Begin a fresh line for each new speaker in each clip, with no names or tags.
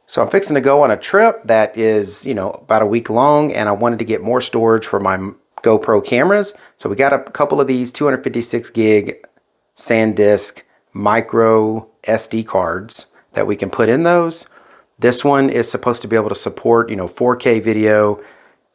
So I'm fixing to go on a trip that is, about a week long, and I wanted to get more storage for my GoPro cameras. So we got a couple of these 256 gig SanDisk micro SD cards that we can put in those. This one is supposed to be able to support, 4K video.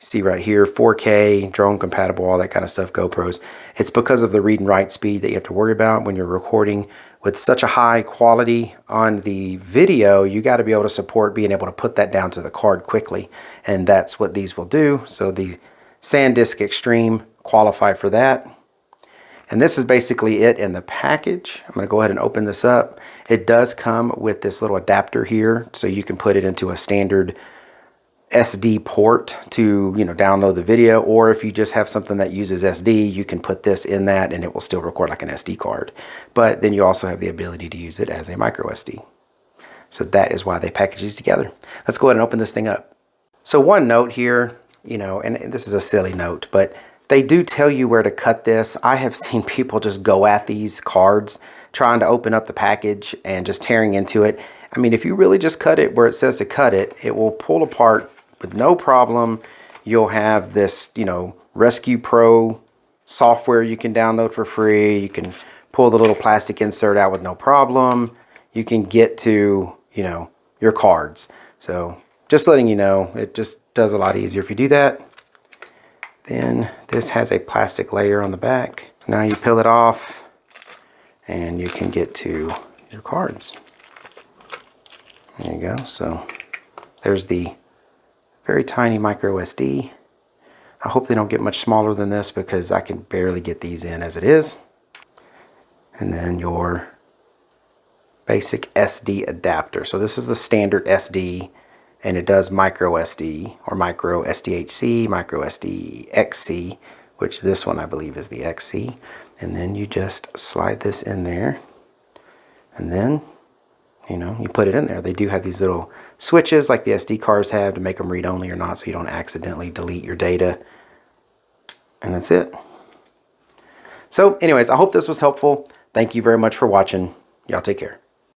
See right here, 4K, drone compatible, all that kind of stuff, GoPros. It's because of the read and write speed that you have to worry about when you're recording with such a high quality on the video. You got to be able to support being able to put that down to the card quickly, and that's what these will do. So the SanDisk Extreme qualify for that. And this is basically it in the package. I'm going to go ahead and open this up. It does come with this little adapter here, so you can put it into a standard SD port to download the video, or if you just have something that uses SD, you can put this in that and it will still record like an SD card. But then you also have the ability to use it as a microSD. So that is why they package these together. Let's go ahead and open this thing up. So one note here, and this is a silly note, but they do tell you where to cut this. I have seen people just go at these cards trying to open up the package and just tearing into it. I mean, if you really just cut it where it says to cut it, it will pull apart with no problem. You'll have this, Rescue Pro software you can download for free. You can pull the little plastic insert out with no problem. You can get to, your cards. So just letting you know, it just does a lot easier if you do that. Then this has a plastic layer on the back. Now you peel it off and you can get to your cards. There you go. So there's the very tiny micro SD. I hope they don't get much smaller than this because I can barely get these in as it is. And then your basic SD adapter. So this is the standard SD, and it does micro SD or micro SDHC, micro SDXC, which this one I believe is the XC. And then you just slide this in there, and then you put it in there. They do have these little switches like the SD cards have to make them read only or not, so you don't accidentally delete your data. And that's it. So anyways, I hope this was helpful. Thank you very much for watching. Y'all take care.